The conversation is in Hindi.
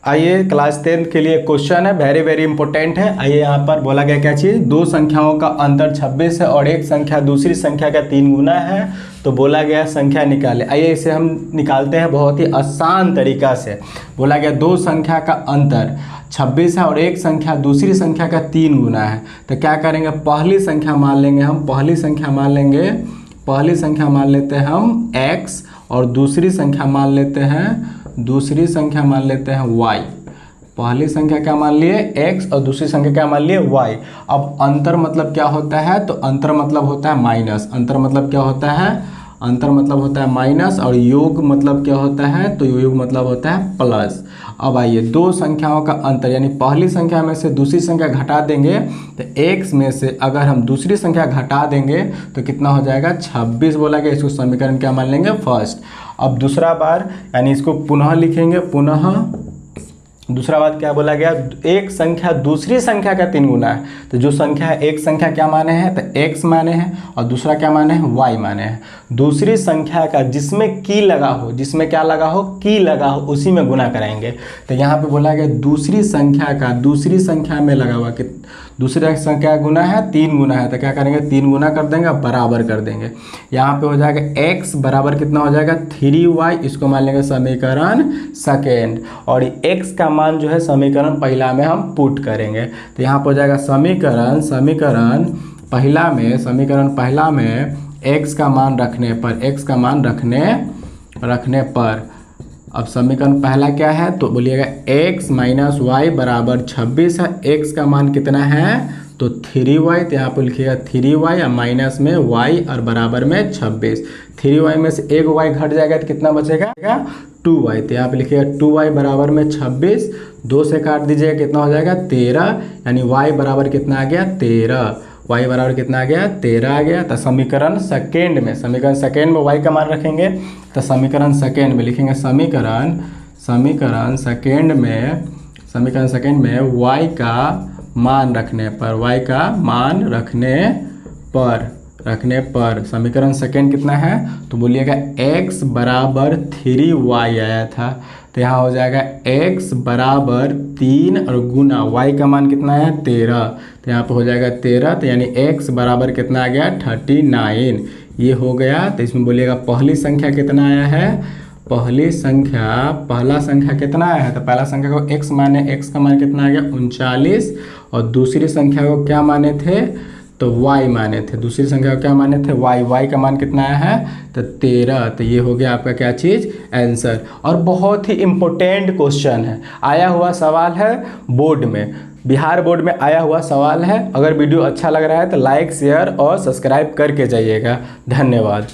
आइए क्लास 10 के लिए क्वेश्चन है, वेरी वेरी इंपॉर्टेंट है। आइए यहाँ पर बोला गया क्या चीज़, दो संख्याओं का अंतर 26 है और एक संख्या दूसरी संख्या का 3 गुना है, तो बोला गया संख्या निकाले। आइए इसे हम निकालते हैं बहुत ही आसान तरीका से। बोला गया दो संख्या का अंतर 26 है और एक संख्या दूसरी संख्या का 3 गुना है, तो क्या करेंगे, पहली संख्या मान लेंगे हम, पहली संख्या मान लेते हैं हम x और दूसरी संख्या मान लेते हैं y। पहली संख्या क्या मान लिए x और दूसरी संख्या क्या मान लिए y। अब अंतर मतलब क्या होता है, तो अंतर मतलब होता है माइनस। अंतर मतलब क्या होता है, अंतर मतलब होता है माइनस, और योग मतलब क्या होता है, तो योग मतलब होता है प्लस। अब आइए दो संख्याओं का अंतर यानी पहली संख्या में से दूसरी संख्या घटा देंगे, तो x में से अगर हम दूसरी संख्या घटा देंगे तो कितना हो जाएगा 26 बोला गया। इसको समीकरण क्या मान लेंगे, फर्स्ट। अब दूसरा बार यानी इसको पुनः लिखेंगे, दूसरा बात क्या बोला गया, एक संख्या दूसरी संख्या का 3 गुना है, तो जो संख्या है एक संख्या क्या माने हैं, तो x माने हैं और दूसरा क्या माने हैं, y माने हैं। दूसरी संख्या का जिसमें की लगा हो, जिसमें क्या लगा हो, की लगा हो, उसी में गुना कराएंगे। तो यहाँ पे बोला गया दूसरी संख्या का दूसरी संख्या में लगा हुआ कि दूसरी संख्या गुना है 3 गुना है, तो क्या करेंगे 3 गुना कर देंगे, बराबर कर देंगे। यहाँ पे हो जाएगा x बराबर कितना हो जाएगा 3y, इसको मान लेंगे समीकरण सेकेंड, और x का मान जो है समीकरण पहला में हम पुट करेंगे। तो यहाँ पर हो जाएगा समीकरण पहला में x का मान रखने पर अब समीकरण पहला क्या है, तो बोलिएगा x माइनस वाई बराबर 26 है। x का मान कितना है, तो 3y, तो यहाँ पर लिखिएगा 3y और माइनस में y और बराबर में 26। 3y में से एक y घट जाएगा तो कितना बचेगा 2y, तो यहाँ पे लिखिएगा 2y बराबर में 26, 2 से काट दीजिएगा कितना हो जाएगा 13, यानी y बराबर कितना आ गया 13, y बराबर कितना आ गया 13 आ गया। तो समीकरण सेकेंड में y का मान रखेंगे, तो समीकरण सेकेंड में लिखेंगे समीकरण सेकेंड में y का मान रखने पर समीकरण सेकेंड कितना है, तो बोलिएगा x बराबर 3y आया था, तो यहाँ हो जाएगा x बराबर 3 और गुना y का मान कितना है 13, तो यहाँ पर हो जाएगा 13, तो यानी x बराबर कितना आ गया 39, ये हो गया। तो इसमें बोलिएगा पहली संख्या कितना आया है, पहला संख्या कितना आया है, तो पहला संख्या को x माने, x का मान कितना आ गया 39, और दूसरी संख्या को क्या माने थे, तो y माने थे, दूसरी संख्या को क्या माने थे y का मान कितना आया है, तो 13। तो ये हो गया आपका क्या चीज़, आंसर। और बहुत ही इम्पोर्टेंट क्वेश्चन है, आया हुआ सवाल है बोर्ड में, बिहार बोर्ड में आया हुआ सवाल है। अगर वीडियो अच्छा लग रहा है तो लाइक शेयर और सब्सक्राइब करके जाइएगा। धन्यवाद।